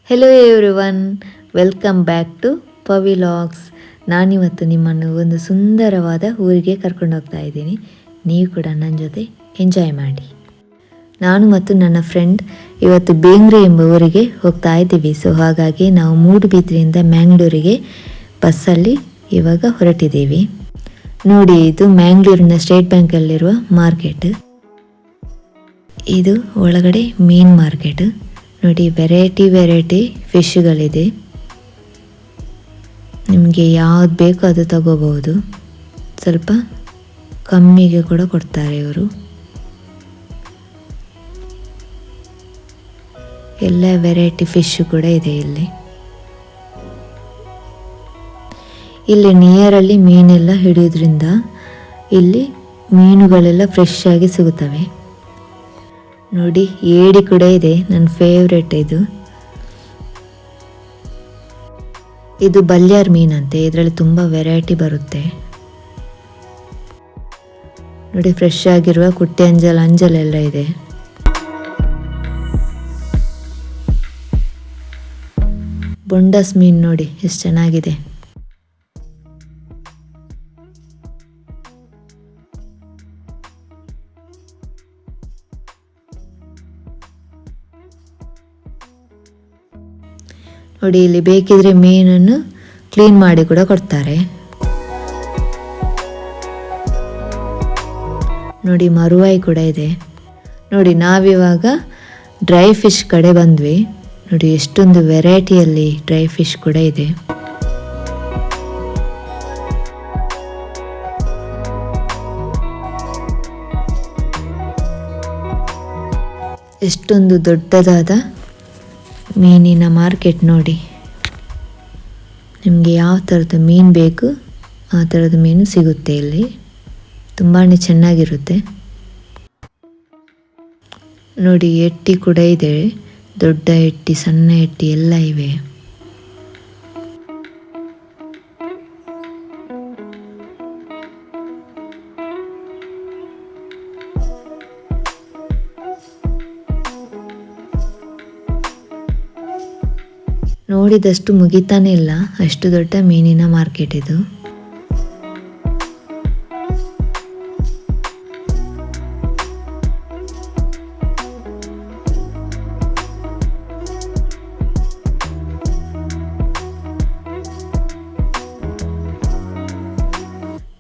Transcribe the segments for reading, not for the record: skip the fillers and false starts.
Hello everyone, welcome back to Pavi vlogs. ನಾನಿವತ್ತು ನಿಮ್ಮನ್ನು ಒಂದು ಸುಂದರವಾದ ಊರಿಗೆ ಕರ್ಕೊಂಡು ಹೋಗ್ತಾ ಇದ್ದೀನಿ. ನೀವು ಕೂಡ ನನ್ನ ಜೊತೆ ಎಂಜಾಯ್ ಮಾಡಿ. ನಾನು ಮತ್ತು ನನ್ನ ಫ್ರೆಂಡ್ ಇವತ್ತು ಬೇಂಗ್ರೆ ಎಂಬ ಊರಿಗೆ ಹೋಗ್ತಾ ಇದ್ದೀವಿ. ಹಾಗಾಗಿ ನಾವು ಮೂಡುಬಿದ್ರೆಯಿಂದ ಮ್ಯಾಂಗ್ಳೂರಿಗೆ ಬಸ್ಸಲ್ಲಿ ಇವಾಗ ಹೊರಟಿದ್ದೀವಿ. ನೋಡಿ, ಇದು ಮ್ಯಾಂಗ್ಳೂರಿನ ಸ್ಟೇಟ್ ಬ್ಯಾಂಕಲ್ಲಿರುವ ಮಾರ್ಕೆಟ್. ಇದು ಒಳಗಡೆ ಮೀನ್ ಮಾರ್ಕೆಟ್. ನೋಡಿ, ವೆರೈಟಿ ಫಿಶ್ಗಳಿದೆ. ನಿಮಗೆ ಯಾವ್ದು ಬೇಕೋ ಅದು ತಗೋಬಹುದು. ಸ್ವಲ್ಪ ಕಮ್ಮಿಗೆ ಕೂಡ ಕೊಡ್ತಾರೆ ಇವರು. ಎಲ್ಲ ವೆರೈಟಿ ಫಿಶ್ ಕೂಡ ಇದೆ ಇಲ್ಲಿ ನಿಯರಲ್ಲಿ ಮೀನೆಲ್ಲ ಹಿಡಿಯೋದ್ರಿಂದ ಇಲ್ಲಿ ಮೀನುಗಳೆಲ್ಲ ಫ್ರೆಶ್ ಆಗಿ ಸಿಗುತ್ತವೆ. ನೋಡಿ, ಏಡಿ ಕೂಡ ಇದೆ, ನನ್ನ ಫೇವ್ರೆಟ್ ಇದು ಬಲ್ಯಾರ್ ಮೀನಂತೆ. ಇದರಲ್ಲಿ ತುಂಬ ವೆರೈಟಿ ಬರುತ್ತೆ. ನೋಡಿ, ಫ್ರೆಶ್ ಆಗಿರುವ ಕುಟ್ಟಿ ಅಂಜಲೆಲ್ಲ ಇದೆ. ಬೊಂಡಸ್ ಮೀನು ನೋಡಿ ಎಷ್ಟು ಚೆನ್ನಾಗಿದೆ. ನೋಡಿ, ಇಲ್ಲಿ ಬೇಕಿದ್ರೆ ಮೀನನ್ನು ಕ್ಲೀನ್ ಮಾಡಿ ಕೂಡ ಕೊಡ್ತಾರೆ. ನೋಡಿ, ಮರುವಾಯಿ ಕೂಡ ಇದೆ. ನೋಡಿ, ನಾವಿವಾಗ ಡ್ರೈ ಫಿಶ್ ಕಡೆ ಬಂದ್ವಿ. ನೋಡಿ, ಎಷ್ಟೊಂದು ವೆರೈಟಿಯಲ್ಲಿ ಡ್ರೈ ಫಿಶ್ ಕೂಡ ಇದೆ. ಎಷ್ಟೊಂದು ದೊಡ್ಡದಾದ ಮೀನಿನ ಮಾರ್ಕೆಟ್. ನೋಡಿ, ನಿಮಗೆ ಯಾವ ಥರದ ಮೀನು ಬೇಕು ಆ ಥರದ ಮೀನು ಸಿಗುತ್ತೆ ಇಲ್ಲಿ. ತುಂಬಾ ಚೆನ್ನಾಗಿರುತ್ತೆ. ನೋಡಿ, ಎಟ್ಟಿ ಕೂಡ ಇದೆ. ದೊಡ್ಡ ಎಟ್ಟಿ, ಸಣ್ಣ ಎಟ್ಟಿ ಎಲ್ಲ ಇವೆ. ನೋಡಿದಷ್ಟು ಮುಗಿತಾನೆ ಇಲ್ಲ, ಅಷ್ಟು ದೊಡ್ಡ ಮೀನಿನ ಮಾರ್ಕೆಟ್ ಇದು.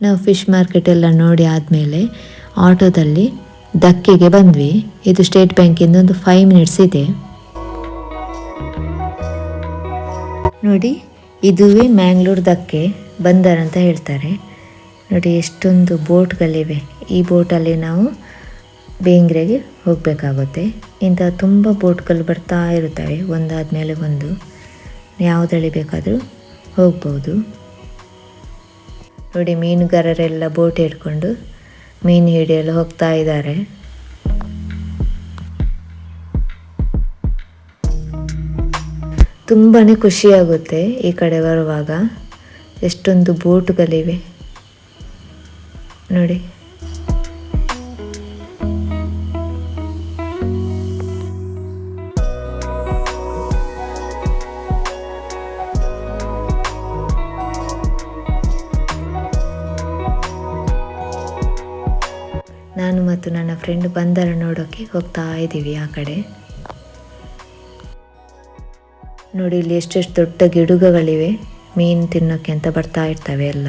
ನಾವು ಫಿಶ್ ಮಾರ್ಕೆಟ್ ಎಲ್ಲ ನೋಡಿ ಆದಮೇಲೆ ಆಟೋದಲ್ಲಿ ದಕ್ಕೆಗೆ ಬಂದ್ವಿ. ಇದು ಸ್ಟೇಟ್ ಬ್ಯಾಂಕಿಂದ ಒಂದು 5 ಮಿನಿಟ್ಸ್ ಇದೆ. ನೋಡಿ, ಇದುವೇ ಮ್ಯಾಂಗ್ಳೂರ್ ದಕ್ಕೆ ಬಂದರ್ ಅಂತ ಹೇಳ್ತಾರೆ. ನೋಡಿ, ಎಷ್ಟೊಂದು ಬೋಟ್ಗಳಿವೆ. ಈ ಬೋಟಲ್ಲಿ ನಾವು ಬೇಂಗ್ರೆಗೆ ಹೋಗಬೇಕಾಗುತ್ತೆ. ಇಂಥ ತುಂಬ ಬೋಟ್ಗಳು ಬರ್ತಾ ಇರುತ್ತವೆ, ಒಂದಾದಮೇಲೆ ಒಂದು. ಯಾವುದ್ರಲ್ಲಿ ಬೇಕಾದರೂ ಹೋಗ್ಬೋದು. ನೋಡಿ, ಮೀನುಗಾರರೆಲ್ಲ ಬೋಟ್ ಹಿಡ್ಕೊಂಡು ಮೀನು ಹಿಡಿಯಲು ಹೋಗ್ತಾ ಇದ್ದಾರೆ. ತುಂಬಾ ಖುಷಿಯಾಗುತ್ತೆ ಈ ಕಡೆ ಬರುವಾಗ. ಎಷ್ಟೊಂದು ಬೋಟುಗಳಿವೆ ನೋಡಿ. ನಾನು ಮತ್ತು ನನ್ನ ಫ್ರೆಂಡ್ ಬಂದರ ನೋಡೋಕ್ಕೆ ಹೋಗ್ತಾ ಇದ್ದೀವಿ ಆ ಕಡೆ. ನೋಡಿ, ಇಲ್ಲಿ ಎಷ್ಟೆಷ್ಟು ದೊಡ್ಡ ಗಿಡುಗಗಳಿವೆ. ಮೀನು ತಿನ್ನೋಕ್ಕೆ ಅಂತ ಬರ್ತಾ ಇರ್ತವೆ ಎಲ್ಲ.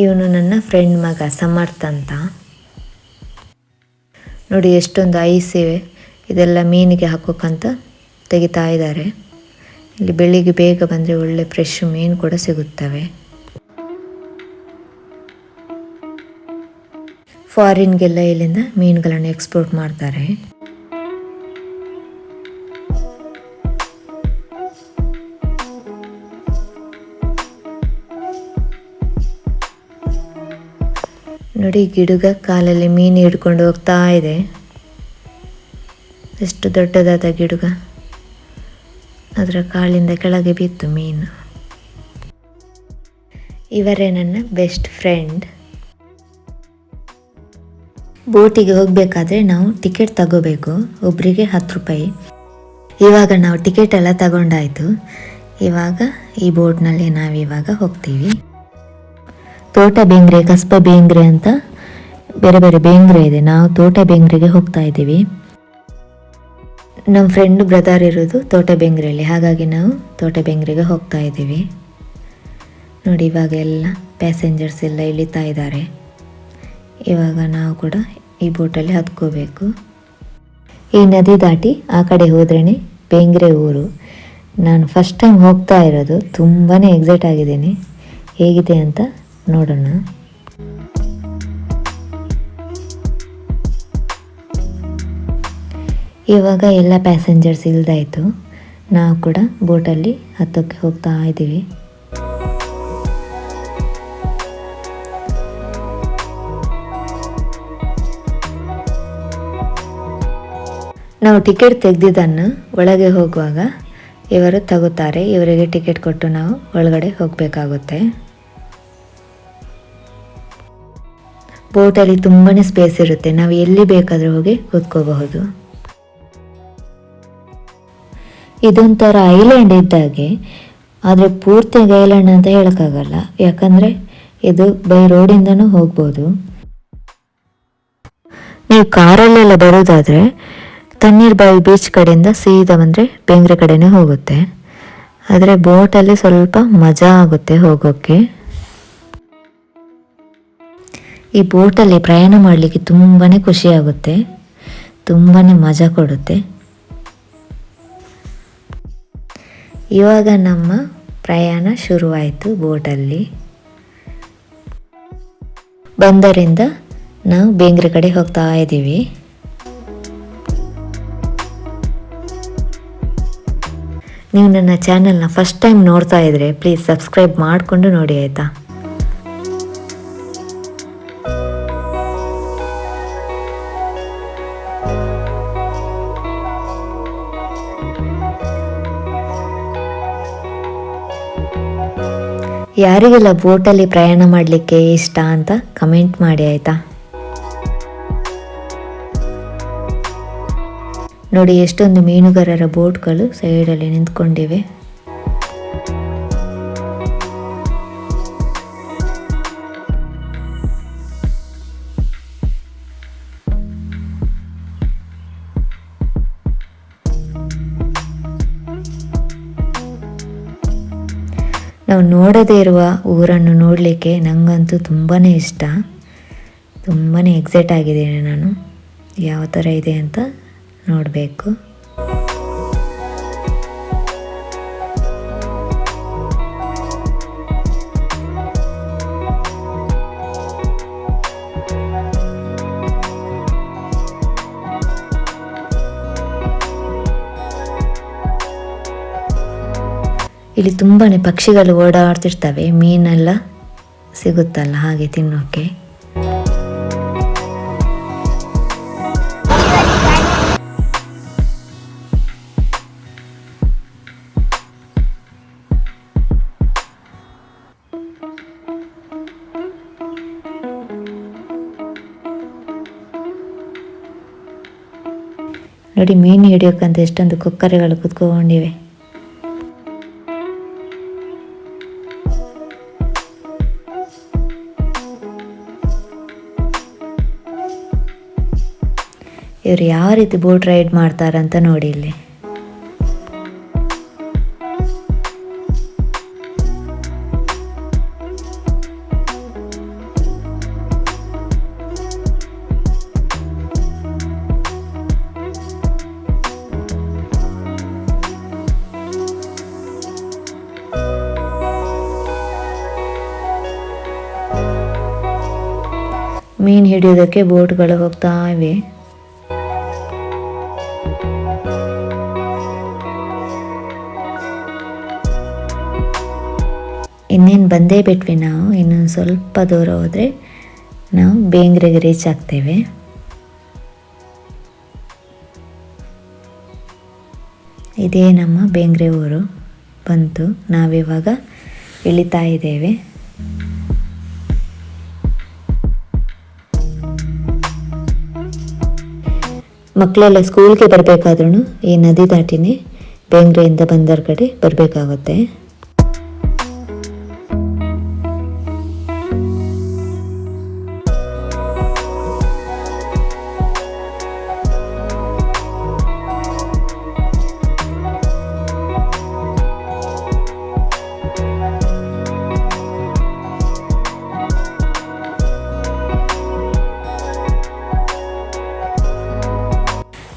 ಇವನು ನನ್ನ ಫ್ರೆಂಡ್ ಮಗ ಸಮರ್ಥ ಅಂತ. ನೋಡಿ, ಎಷ್ಟೊಂದು ಐಸ್ ಇವೆ. ಇದೆಲ್ಲ ಮೀನಿಗೆ ಹಾಕೋಕ್ಕಂತ ತೆಗಿತಾ ಇದ್ದಾರೆ. ಇಲ್ಲಿ ಬೆಳಿಗ್ಗೆ ಬೇಗ ಬಂದರೆ ಒಳ್ಳೆ ಫ್ರೆಶ್ ಮೀನು ಕೂಡ ಸಿಗುತ್ತವೆ. ಫಾರಿನ್ಗೆಲ್ಲ ಇಲ್ಲಿಂದ ಮೀನುಗಳನ್ನು ಎಕ್ಸ್ಪೋರ್ಟ್ ಮಾಡ್ತಾರೆ. ನೋಡಿ, ಗಿಡುಗ ಕಾಲಲ್ಲಿ ಮೀನು ಹಿಡ್ಕೊಂಡು ಹೋಗ್ತಾ ಇದೆ. ಎಷ್ಟು ದೊಡ್ಡದಾದ ಗಿಡುಗ. ಅದರ ಕಾಲಿಂದ ಕೆಳಗೆ ಬಿತ್ತು ಮೀನು. ಇವರೇ ನನ್ನ ಬೆಸ್ಟ್ ಫ್ರೆಂಡ್. ಬೋಟಿಗೆ ಹೋಗಬೇಕಾದ್ರೆ ನಾವು ಟಿಕೆಟ್ ತಗೋಬೇಕು, ಒಬ್ಬರಿಗೆ 10 ರೂಪಾಯಿ. ಇವಾಗ ನಾವು ಟಿಕೆಟ್ ಎಲ್ಲ ತಗೊಂಡಾಯಿತು. ಇವಾಗ ಈ ಬೋಟ್ನಲ್ಲಿ ನಾವಿವಾಗ ಹೋಗ್ತೀವಿ. ತೋಟ ಬೇಂದ್ರೆ, ಕಸ್ಬ ಬೇಂದ್ರೆ ಅಂತ ಬೇರೆ ಬೇರೆ ಬೇಂದ್ರೆ ಇದೆ. ನಾವು ತೋಟ ಬೇಂದ್ರೆಗೆ ಹೋಗ್ತಾ ಇದ್ದೀವಿ. ನಮ್ಮ ಫ್ರೆಂಡ್ ಬ್ರದರ್ ಇರೋದು ತೋಟ ಬೇಂದ್ರೆಯಲ್ಲಿ, ಹಾಗಾಗಿ ನಾವು ತೋಟ ಬೇಂದ್ರೆಗೆ ಹೋಗ್ತಾ ಇದ್ದೀವಿ. ನೋಡಿ, ಇವಾಗ ಎಲ್ಲ ಪ್ಯಾಸೆಂಜರ್ಸ್ ಎಲ್ಲ ಇಳಿತಾ ಇದ್ದಾರೆ. ಇವಾಗ ನಾವು ಕೂಡ ಈ ಬೋಟಲ್ಲಿ ಹತ್ಕೋಬೇಕು. ಈ ನದಿ ದಾಟಿ ಆ ಕಡೆ ಹೋದ್ರೇ ಬೇಂದ್ರೆ ಊರು. ನಾನು ಫಸ್ಟ್ ಟೈಮ್ ಹೋಗ್ತಾ ಇರೋದು, ತುಂಬಾ ಎಕ್ಸೈಟ್ ಆಗಿದ್ದೀನಿ. ಹೇಗಿದೆ ಅಂತ ನೋಡೋಣ. ಇವಾಗ ಎಲ್ಲ ಪ್ಯಾಸೆಂಜರ್ಸ್ ಇಲ್ದಾಯಿತು. ನಾವು ಕೂಡ ಬೋಟಲ್ಲಿ ಹತ್ತೋಕ್ಕೆ ಹೋಗ್ತಾ ಇದ್ದೀವಿ. ನಾವು ಟಿಕೆಟ್ ತೆಗೆದಿದ್ದನ್ನು ಒಳಗೆ ಹೋಗುವಾಗ ಇವರು ತಗೋತಾರೆ. ಇವರಿಗೆ ಟಿಕೆಟ್ ಕೊಟ್ಟು ನಾವು ಒಳಗಡೆ ಹೋಗಬೇಕಾಗುತ್ತೆ. ಬೋಟಲ್ಲಿ ತುಂಬಾ ಸ್ಪೇಸ್ ಇರುತ್ತೆ, ನಾವು ಎಲ್ಲಿ ಬೇಕಾದರೂ ಹೋಗಿ ಕೂತ್ಕೋಬಹುದು. ಇದೊಂಥರ ಐಲ್ಯಾಂಡ್ ಇದ್ದಾಗೆ, ಆದರೆ ಪೂರ್ತಿಯಾಗಿ ಐಲ್ಯಾಂಡ್ ಅಂತ ಹೇಳೋಕ್ಕಾಗಲ್ಲ, ಯಾಕಂದರೆ ಇದು ಬೈ ರೋಡಿಂದನೂ ಹೋಗ್ಬೋದು. ನೀವು ಕಾರಲ್ಲೆಲ್ಲ ಬರೋದಾದರೆ ತಣ್ಣೀರ್ಬಾವಿ ಬೀಚ್ ಕಡೆಯಿಂದ ಸೀದಾ ಬಂದರೆ ಬೇಂದ್ರೆ ಕಡೆನೇ ಹೋಗುತ್ತೆ. ಆದರೆ ಬೋಟಲ್ಲಿ ಸ್ವಲ್ಪ ಮಜಾ ಆಗುತ್ತೆ ಹೋಗೋಕ್ಕೆ. ಈ ಬೋಟಲ್ಲಿ ಪ್ರಯಾಣ ಮಾಡಲಿಕ್ಕೆ ತುಂಬಾ ಖುಷಿಯಾಗುತ್ತೆ, ತುಂಬಾ ಮಜಾ ಕೊಡುತ್ತೆ. ಇವಾಗ ನಮ್ಮ ಪ್ರಯಾಣ ಶುರುವಾಯಿತು. ಬೋಟಲ್ಲಿ ಬಂದರಿಂದ ನಾವು ಬೇಂದ್ರೆ ಕಡೆ ಹೋಗ್ತಾ ಇದ್ದೀವಿ. ನೀವು ನನ್ನ ಚಾನಲ್ನ ಫಸ್ಟ್ ಟೈಮ್ ನೋಡ್ತಾ ಇದ್ದರೆ ಪ್ಲೀಸ್ ಸಬ್ಸ್ಕ್ರೈಬ್ ಮಾಡಿಕೊಂಡು ನೋಡಿ, ಆಯಿತಾ? ಯಾರಿಗೆಲ್ಲ ಬೋಟಲ್ಲಿ ಪ್ರಯಾಣ ಮಾಡಲಿಕ್ಕೆ ಇಷ್ಟ ಅಂತ ಕಮೆಂಟ್ ಮಾಡಿ, ಆಯಿತಾ? ನೋಡಿ, ಎಷ್ಟೊಂದು ಮೀನುಗಾರರ ಬೋಟ್ಗಳು ಸೈಡಲ್ಲಿ ನಿಂತ್ಕೊಂಡಿವೆ. ನಾವು ನೋಡದೇ ಇರುವ ಊರನ್ನು ನೋಡಲಿಕ್ಕೆ ನನಗಂತೂ ತುಂಬಾ ಇಷ್ಟ. ತುಂಬಾ ಎಕ್ಸೈಟ್ ಆಗಿದ್ದೇನೆ ನಾನು, ಯಾವ ಥರ ಇದೆ ಅಂತ ನೋಡಬೇಕು. ಇಲ್ಲಿ ತುಂಬಾ ಪಕ್ಷಿಗಳು ಓಡಾಡ್ತಿರ್ತವೆ, ಮೀನೆಲ್ಲ ಸಿಗುತ್ತಲ್ಲ ಹಾಗೆ ತಿನ್ನೋಕ್ಕೆ. ನೋಡಿ, ಮೀನು ಹಿಡಿಯೋಕ್ಕಂತ ಎಷ್ಟೊಂದು ಕೊಕ್ಕರೆಗಳು ಕುತ್ಕೊಂಡಿವೆ. ಇವರು ಯಾವ ರೀತಿ ಬೋಟ್ ರೈಡ್ ಮಾಡ್ತಾರಂತ ನೋಡಿ ಇಲ್ಲಿ. ಮೀನು ಹಿಡಿಯೋದಕ್ಕೆ ಬೋಟ್ಗಳು ಹೋಗ್ತಾ ಇವೆ. ಇನ್ನೇನು ಬಂದೇ ಬಿಟ್ವಿ ನಾವು. ಇನ್ನೊಂದು ಸ್ವಲ್ಪ ದೂರ ಹೋದರೆ ನಾವು ಬೇಂದ್ರೆಗೆ ರೀಚ್ ಆಗ್ತೇವೆ. ಇದೇ ನಮ್ಮ ಬೇಂದ್ರೆ ಊರು ಬಂತು. ನಾವಿವಾಗ ಇಳಿತಾ ಇದ್ದೇವೆ. ಮಕ್ಕಳೆಲ್ಲ ಸ್ಕೂಲ್ಗೆ ಬರಬೇಕಾದ್ರೂ ಈ ನದಿ ದಾಟಿನೇ ಬೇಂಗ್ರೆಯಿಂದ ಬಂದರ್ ಕಡೆ ಬರಬೇಕಾಗುತ್ತೆ.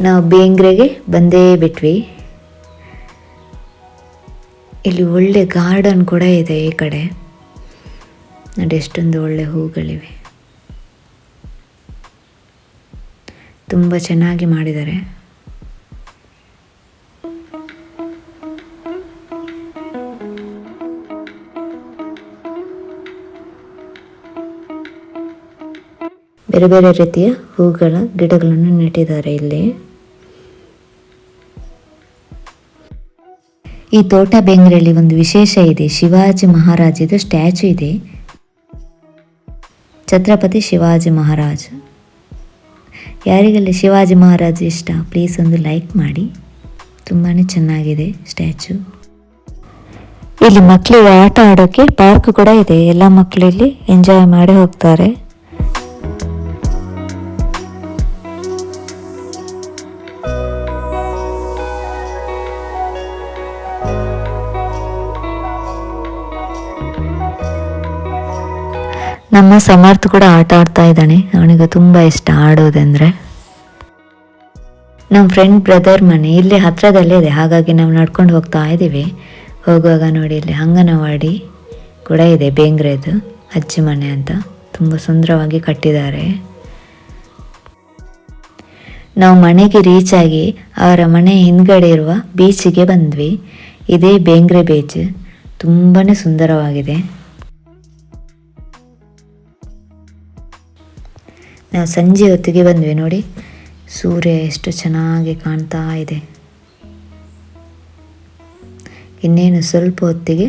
ನಾವು ಬೇಂಗ್ರೆಗೆ ಬಂದೇ ಬಿಟ್ವಿ. ಇಲ್ಲಿ ಒಳ್ಳೆ ಗಾರ್ಡನ್ ಕೂಡ ಇದೆ ಈ ಕಡೆ ನೋಡಿ, ಎಷ್ಟೊಂದು ಒಳ್ಳೆ ಹೂಗಳಿವೆ, ತುಂಬ ಚೆನ್ನಾಗಿ ಮಾಡಿದ್ದಾರೆ. ಬೇರೆ ಬೇರೆ ರೀತಿಯ ಹೂಗಳ ಗಿಡಗಳನ್ನು ನೆಟ್ಟಿದ್ದಾರೆ ಇಲ್ಲಿ. ಈ ತೋಟ ಬೇಂಗ್ರೆಯಲ್ಲಿ ಒಂದು ವಿಶೇಷ ಇದೆ. ಶಿವಾಜಿ ಮಹಾರಾಜದು ಸ್ಟ್ಯಾಚು ಇದೆ. ಛತ್ರಪತಿ ಶಿವಾಜಿ ಮಹಾರಾಜ್. ಯಾರಿಗೆಲ್ಲ ಶಿವಾಜಿ ಮಹಾರಾಜ್ ಇಷ್ಟ ಪ್ಲೀಸ್ ಒಂದು ಲೈಕ್ ಮಾಡಿ. ತುಂಬಾ ಚೆನ್ನಾಗಿದೆ ಸ್ಟ್ಯಾಚು. ಇಲ್ಲಿ ಮಕ್ಕಳಿಗೆ ಆಟ ಆಡೋಕ್ಕೆ ಪಾರ್ಕ್ ಕೂಡ ಇದೆ. ಎಲ್ಲ ಮಕ್ಕಳು ಇಲ್ಲಿ ಎಂಜಾಯ್ ಮಾಡಿ ಹೋಗ್ತಾರೆ. ನಮ್ಮ ಸಮರ್ಥ ಕೂಡ ಆಟ ಆಡ್ತಾ ಇದ್ದಾನೆ. ಅವನಿಗೆ ತುಂಬ ಇಷ್ಟ ಆಡೋದಂದರೆ. ನಮ್ಮ ಫ್ರೆಂಡ್ ಬ್ರದರ್ ಮನೆ ಇಲ್ಲಿ ಹತ್ರದಲ್ಲೇ ಇದೆ, ಹಾಗಾಗಿ ನಾವು ನಡ್ಕೊಂಡು ಹೋಗ್ತಾ ಇದ್ದೀವಿ. ಹೋಗುವಾಗ ನೋಡಿ ಇಲ್ಲಿ ಅಂಗನವಾಡಿ ಕೂಡ ಇದೆ ಬೇಂಗ್ರೆದು, ಅಜ್ಜಿ ಮನೆ ಅಂತ. ತುಂಬ ಸುಂದರವಾಗಿ ಕಟ್ಟಿದ್ದಾರೆ. ನಾವು ಮನೆಗೆ ರೀಚ್ ಆಗಿ ಅವರ ಮನೆ ಹಿಂದ್ಗಡೆ ಇರುವ ಬೀಚಿಗೆ ಬಂದ್ವಿ. ಇದೇ ಬೇಂಗ್ರೆ ಬೀಚ್, ತುಂಬಾ ಸುಂದರವಾಗಿದೆ. ನಾವು ಸಂಜೆ ಹೊತ್ತಿಗೆ ಬಂದ್ವಿ ನೋಡಿ, ಸೂರ್ಯ ಎಷ್ಟು ಚೆನ್ನಾಗಿ ಕಾಣ್ತಾ ಇದೆ. ಇನ್ನೇನು ಸ್ವಲ್ಪ ಹೊತ್ತಿಗೆ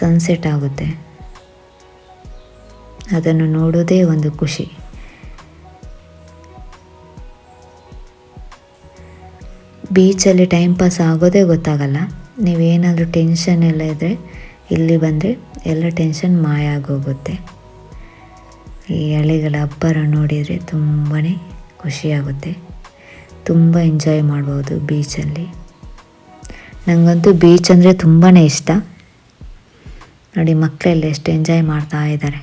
ಸನ್ಸೆಟ್ ಆಗುತ್ತೆ. ಅದನ್ನು ನೋಡೋದೇ ಒಂದು ಖುಷಿ. ಬೀಚಲ್ಲಿ ಟೈಮ್ ಪಾಸ್ ಆಗೋದೇ ಗೊತ್ತಾಗಲ್ಲ. ನೀವೇನಾದರೂ ಟೆನ್ಷನ್ ಎಲ್ಲ ಇದ್ದರೆ ಇಲ್ಲಿ ಬಂದರೆ ಎಲ್ಲ ಟೆನ್ಷನ್ ಮಾಯ ಆಗೋಗುತ್ತೆ. ಈ ಎಲೆಗಳ ಅಬ್ಬರ ನೋಡಿದರೆ ತುಂಬಾ ಖುಷಿಯಾಗುತ್ತೆ. ತುಂಬ ಎಂಜಾಯ್ ಮಾಡ್ಬೋದು ಬೀಚಲ್ಲಿ. ನನಗಂತೂ ಬೀಚ್ ಅಂದರೆ ತುಂಬಾ ಇಷ್ಟ. ನೋಡಿ ಮಕ್ಕಳೆಲ್ಲ ಎಷ್ಟು ಎಂಜಾಯ್ ಮಾಡ್ತಾ ಇದ್ದಾರೆ.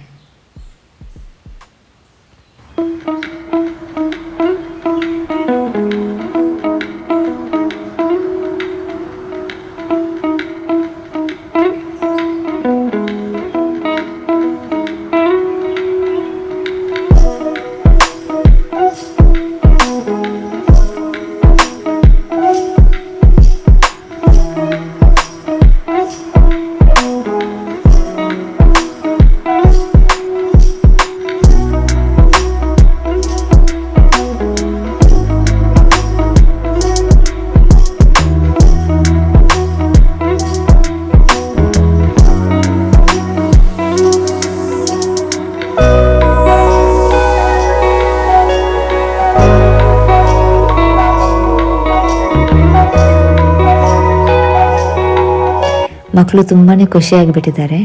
ಮಕ್ಕಳು ತುಂಬಾ ಖುಷಿಯಾಗಿಬಿಟ್ಟಿದ್ದಾರೆ.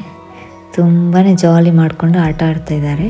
ತುಂಬಾ ಜಾಲಿ ಮಾಡಿಕೊಂಡು ಆಟ ಆಡ್ತಾ ಇದ್ದಾರೆ.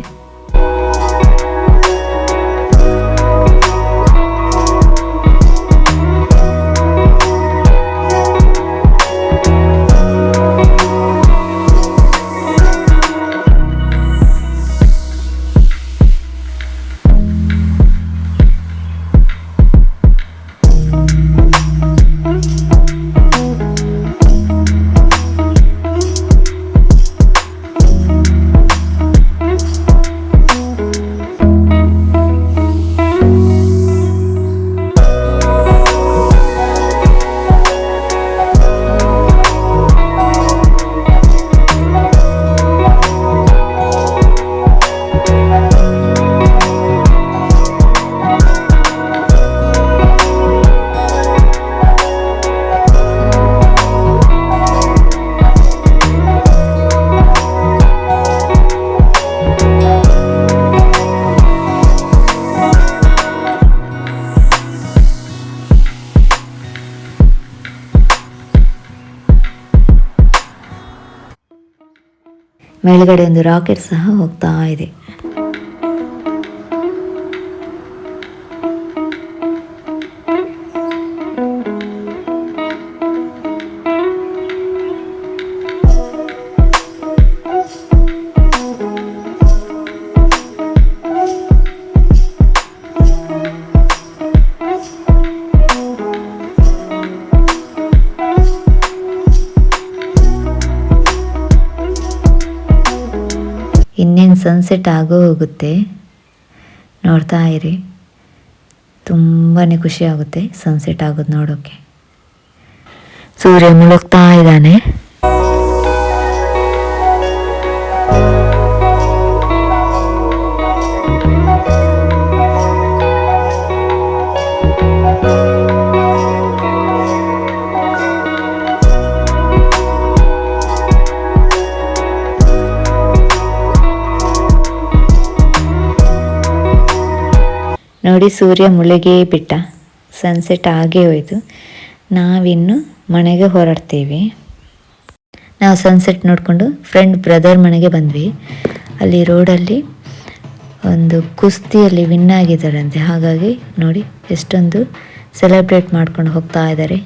ಮೇಲ್ಗಡೆ ಒಂದು ರಾಕೆಟ್ ಸಹ ಹೋಗ್ತಾ ಇದೆ. ಇನ್ನೇನು ಸನ್ಸೆಟ್ ಆಗೋ ಹೋಗುತ್ತೆ, ನೋಡ್ತಾ ಇರಿ. ತುಂಬಾ ಖುಷಿ ಆಗುತ್ತೆ ಸನ್ಸೆಟ್ ಆಗೋದು ನೋಡೋಕ್ಕೆ. ಸೂರ್ಯ ಮುಳುಗ್ತಾ ಇದ್ದಾನೆ. ನೋಡಿ, ಸೂರ್ಯ ಮುಳುಗೇ ಬಿಟ್ಟ, ಸನ್ಸೆಟ್ ಆಗೇ ಹೋಯಿತು. ನಾವಿನ್ನು ಮನೆಗೆ ಹೊರಡ್ತೀವಿ. ನಾವು ಸನ್ಸೆಟ್ ನೋಡಿಕೊಂಡು ಫ್ರೆಂಡ್ ಬ್ರದರ್ ಮನೆಗೆ ಬಂದ್ವಿ. ಅಲ್ಲಿ ರೋಡಲ್ಲಿ ಒಂದು ಕುಸ್ತಿಯಲ್ಲಿ ವಿನ್ ಆಗಿದ್ದಾರಂತೆ. ಹಾಗಾಗಿ ನೋಡಿ ಎಷ್ಟೊಂದು ಸೆಲೆಬ್ರೇಟ್ ಮಾಡ್ಕೊಂಡು ಹೋಗ್ತಾ ಇದ್ದಾರೆ.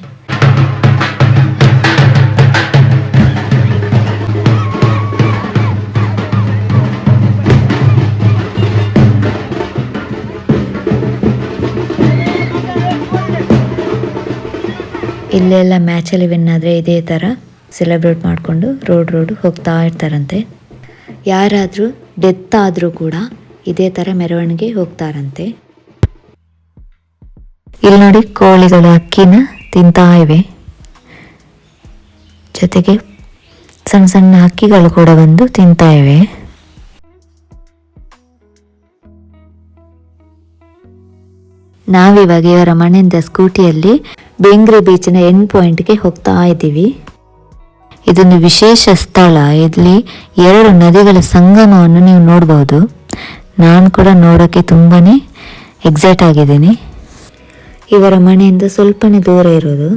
ಇಲ್ಲೆಲ್ಲ ಮ್ಯಾಚಲ್ಲಿ ವಿನ್ ಆದರೆ ಇದೇ ಥರ ಸೆಲೆಬ್ರೇಟ್ ಮಾಡಿಕೊಂಡು ರೋಡ್ ಹೋಗ್ತಾ ಇರ್ತಾರಂತೆ. ಯಾರಾದರೂ ಡೆತ್ ಆದರೂ ಕೂಡ ಇದೇ ಥರ ಮೆರವಣಿಗೆ ಹೋಗ್ತಾರಂತೆ. ಇಲ್ಲಿ ನೋಡಿ, ಕೋಳಿಗಳು ಅಕ್ಕಿನ ತಿಂತಾ ಇವೆ. ಜೊತೆಗೆ ಸಣ್ಣ ಸಣ್ಣ ಹಕ್ಕಿಗಳು ಕೂಡ ಬಂದು ತಿಂತಾ ಇವೆ. ನಾವಿವಾಗ ಇವರ ಮನೆಯಿಂದ ಸ್ಕೂಟಿಯಲ್ಲಿ ಬೆಂಗ್ರೆ ಬೀಚಿನ ಎಂಡ್ ಪಾಯಿಂಟ್ಗೆ ಹೋಗ್ತಾ ಇದ್ದೀವಿ. ಇದೊಂದು ವಿಶೇಷ ಸ್ಥಳ. ಇಲ್ಲಿ 2 ನದಿಗಳ ಸಂಗಮವನ್ನು ನೀವು ನೋಡ್ಬೋದು. ನಾನು ಕೂಡ ನೋಡೋಕ್ಕೆ ತುಂಬಾ ಎಕ್ಸೈಟ್ ಆಗಿದ್ದೀನಿ. ಇವರ ಮನೆಯಿಂದ ಸ್ವಲ್ಪನೇ ದೂರ ಇರೋದು,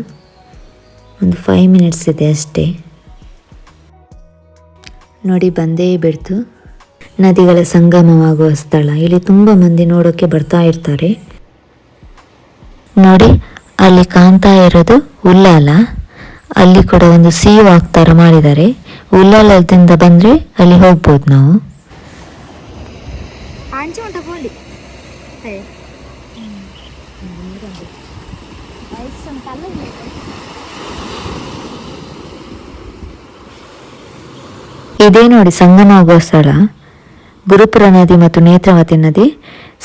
ಒಂದು 5 ಮಿನಿಟ್ಸ್ ಇದೆ ಅಷ್ಟೇ. ನೋಡಿ, ಬಂದೇ ಬಿಡ್ತು ನದಿಗಳ ಸಂಗಮವಾಗುವ ಸ್ಥಳ. ಇಲ್ಲಿ ತುಂಬ ಮಂದಿ ನೋಡೋಕ್ಕೆ ಬರ್ತಾ ಇರ್ತಾರೆ. ನೋಡಿ, ಅಲ್ಲಿ ಕಾಣ್ತಾ ಇರೋದು ಉಲ್ಲಾಲ. ಅಲ್ಲಿ ಕೂಡ ಒಂದು ಸೀ ವಾಕ್ ಥರ ಮಾಡಿದ್ದಾರೆ. ಉಲ್ಲಾಲದಿಂದ ಬಂದರೆ ಅಲ್ಲಿ ಹೋಗ್ಬೋದು ನಾವು. ಇದೇ ನೋಡಿ ಸಂಗಮ ಆಗುವ ಸ್ಥಳ. ಗುರುಪುರ ನದಿ ಮತ್ತು ನೇತ್ರಾವತಿ ನದಿ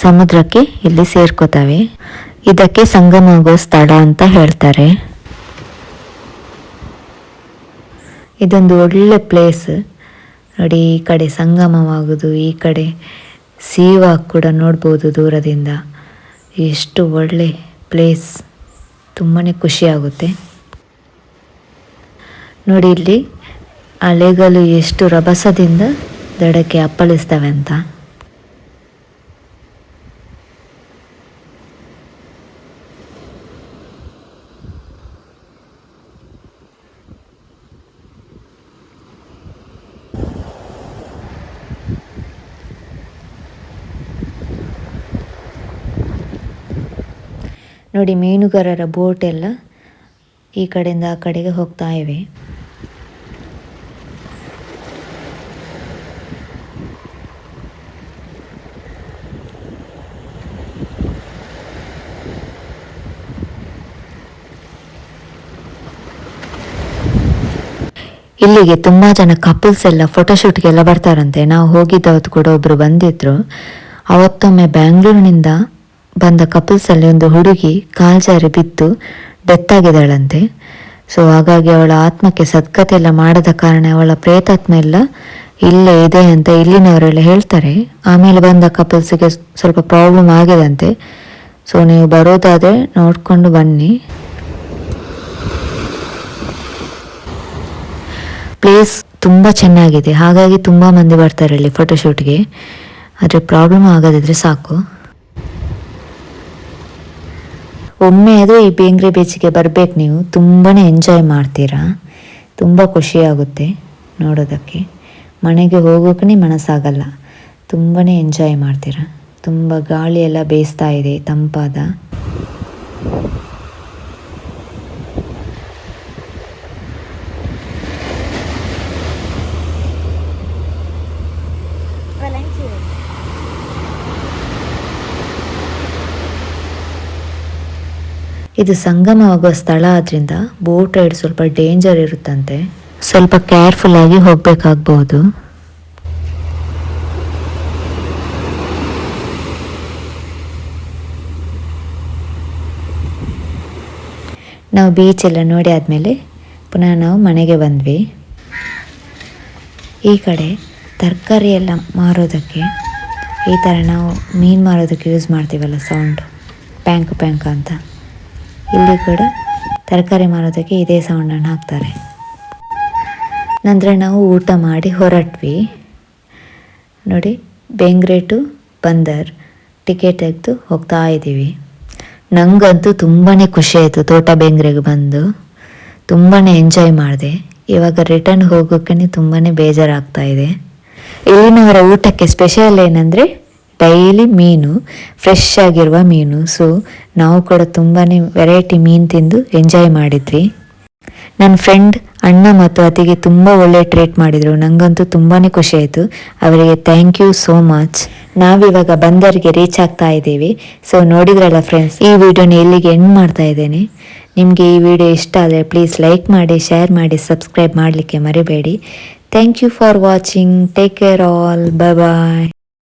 ಸಮುದ್ರಕ್ಕೆ ಇಲ್ಲಿ ಸೇರ್ಕೋತವೆ. ಇದಕ್ಕೆ ಸಂಗಮ ಆಗುವ ಸ್ಥಳ ಅಂತ ಹೇಳ್ತಾರೆ. ಇದೊಂದು ಒಳ್ಳೆ ಪ್ಲೇಸ್ ನೋಡಿ. ಈ ಕಡೆ ಸಂಗಮವಾಗುವುದು, ಈ ಕಡೆ ಸೀ ವಾಕ್ ಕೂಡ ನೋಡ್ಬೋದು ದೂರದಿಂದ. ಎಷ್ಟು ಒಳ್ಳೆ ಪ್ಲೇಸ್, ತುಂಬಾ ಖುಷಿಯಾಗುತ್ತೆ ನೋಡಿ. ಇಲ್ಲಿ ಅಲೆಗಳು ಎಷ್ಟು ರಭಸದಿಂದ ದಡಕ್ಕೆ ಅಪ್ಪಳಿಸ್ತವೆ ಅಂತ. ನೋಡಿ, ಮೀನುಗಾರರ ಬೋಟ್ ಎಲ್ಲ ಈ ಕಡೆಯಿಂದ ಆ ಕಡೆಗೆ ಹೋಗ್ತಾ ಇವೆ. ಇಲ್ಲಿಗೆ ತುಂಬ ಜನ ಕಪಲ್ಸ್ ಎಲ್ಲ ಫೋಟೋಶೂಟ್ಗೆಲ್ಲ ಬರ್ತಾರಂತೆ. ನಾವು ಹೋಗಿದ್ದವತ್ತು ಕೂಡ ಒಬ್ಬರು ಬಂದಿದ್ರು. ಅವತ್ತೊಮ್ಮೆ ಬ್ಯಾಂಗ್ಳೂರಿನಿಂದ ಬಂದ ಕಪಲ್ಸಲ್ಲಿ ಒಂದು ಹುಡುಗಿ ಕಾಲ್ಜಾರಿ ಬಿದ್ದು ಡೆತ್ ಆಗಿದ್ದಾಳಂತೆ. ಸೊ ಹಾಗಾಗಿ ಅವಳ ಆತ್ಮಕ್ಕೆ ಸದ್ಗತಿ ಎಲ್ಲ ಮಾಡದ ಕಾರಣ ಅವಳ ಪ್ರೇತಾತ್ಮ ಎಲ್ಲ ಇಲ್ಲೇ ಇದೆ ಅಂತ ಇಲ್ಲಿನವರೆಲ್ಲ ಹೇಳ್ತಾರೆ. ಆಮೇಲೆ ಬಂದ ಕಪಲ್ಸಿಗೆ ಸ್ವಲ್ಪ ಪ್ರಾಬ್ಲಮ್ ಆಗಿದಂತೆ. ಸೊ ನೀವು ಬರೋದಾದರೆ ನೋಡಿಕೊಂಡು ಬನ್ನಿ. ಪ್ಲೇಸ್ ತುಂಬ ಚೆನ್ನಾಗಿದೆ, ಹಾಗಾಗಿ ತುಂಬ ಮಂದಿ ಬರ್ತಾರೆ ಇಲ್ಲಿ ಫೋಟೋಶೂಟ್ಗೆ. ಆದರೆ ಪ್ರಾಬ್ಲಮ್ ಆಗದಿದ್ರೆ ಸಾಕು. ಒಮ್ಮೆ ಅದು ಈ ಬೇಂಗ್ರೆ ಬೀಚಿಗೆ ಬರಬೇಕು ನೀವು. ತುಂಬಾ ಎಂಜಾಯ್ ಮಾಡ್ತೀರಾ, ತುಂಬ ಖುಷಿಯಾಗುತ್ತೆ ನೋಡೋದಕ್ಕೆ. ಮನೆಗೆ ಹೋಗೋಕೆ ಮನಸ್ಸಾಗಲ್ಲ. ತುಂಬಾ ಎಂಜಾಯ್ ಮಾಡ್ತೀರಾ. ತುಂಬ ಗಾಳಿ ಎಲ್ಲ ಬೇಯಿಸ್ತಾ ಇದೆ, ತಂಪಾದ. ಇದು ಸಂಗಮವಾಗುವ ಸ್ಥಳ ಆದ್ರಿಂದ ಬೋಟ್ ರೈಡ್ ಸ್ವಲ್ಪ ಡೇಂಜರ್ ಇರುತ್ತಂತೆ, ಸ್ವಲ್ಪ ಕೇರ್ಫುಲ್ ಆಗಿ ಹೋಗ್ಬೇಕಾಗಬಹುದು. ನಾವು ಬೀಚ್ ಎಲ್ಲ ನೋಡಿ ಆದಮೇಲೆ ಪುನಃ ನಾವು ಮನೆಗೆ ಬಂದ್ವಿ. ಈ ಕಡೆ ತರಕಾರಿ ಎಲ್ಲ ಮಾರೋದಕ್ಕೆ ಈ ಥರ ನಾವು ಮೀನು ಮಾರೋದಕ್ಕೆ ಯೂಸ್ ಮಾಡ್ತೀವಲ್ಲ ಸೌಂಡ್, ಪ್ಯಾಂಕ್ ಪ್ಯಾಂಕ್ ಅಂತ, ಇಲ್ಲಿ ಕೂಡ ತರಕಾರಿ ಮಾರೋದಕ್ಕೆ ಇದೇ ಸೌಂಡನ್ನು ಹಾಕ್ತಾರೆ. ನಂತರ ನಾವು ಊಟ ಮಾಡಿ ಹೊರಟ್ವಿ. ನೋಡಿ, ಬೆಂಗ್ರೆ ಟು ಬಂದರ್ ಟಿಕೆಟ್ ತೆಗೆದು ಹೋಗ್ತಾ ಇದ್ದೀವಿ. ನನಗಂತೂ ತುಂಬಾ ಖುಷಿ ಆಯಿತು ತೋಟ ಬೆಂಗ್ರೆಗೆ ಬಂದು, ತುಂಬಾ ಎಂಜಾಯ್ ಮಾಡಿದೆ. ಇವಾಗ ರಿಟರ್ನ್ ಹೋಗೋಕ್ಕೆ ತುಂಬಾ ಬೇಜಾರಾಗ್ತಾ ಇದೆ. ಇಲ್ಲಿನವರ ಊಟಕ್ಕೆ ಸ್ಪೆಷಲ್ ಏನಂದರೆ ಡೈಲಿ ಮೀನು, ಫ್ರೆಶ್ ಆಗಿರುವ ಮೀನು. ಸೊ ನಾವು ಕೂಡ ತುಂಬಾ ವೆರೈಟಿ ಮೀನು ತಿಂದು ಎಂಜಾಯ್ ಮಾಡಿದ್ವಿ. ನನ್ನ ಫ್ರೆಂಡ್ ಅಣ್ಣ ಮತ್ತು ಅತ್ತಿಗೆ ತುಂಬ ಒಳ್ಳೆ ಟ್ರೀಟ್ ಮಾಡಿದರು. ನನಗಂತೂ ತುಂಬಾ ಖುಷಿ ಆಯಿತು. ಅವರಿಗೆ ಥ್ಯಾಂಕ್ ಯು ಸೋ ಮಚ್. ನಾವಿವಾಗ ಬಂದರಿಗೆ ರೀಚ್ ಆಗ್ತಾ ಇದ್ದೀವಿ. ಸೊ ನೋಡಿದ್ರಲ್ಲ ಫ್ರೆಂಡ್ಸ್, ಈ ವಿಡಿಯೋನ ಇಲ್ಲಿಗೆ ಎಂಡ್ ಮಾಡ್ತಾ ಇದ್ದೇನೆ. ನಿಮಗೆ ಈ ವಿಡಿಯೋ ಇಷ್ಟ ಆದರೆ ಪ್ಲೀಸ್ ಲೈಕ್ ಮಾಡಿ, ಶೇರ್ ಮಾಡಿ, ಸಬ್ಸ್ಕ್ರೈಬ್ ಮಾಡಲಿಕ್ಕೆ ಮರಿಬೇಡಿ. Thank you for watching. Take care all. Bye bye.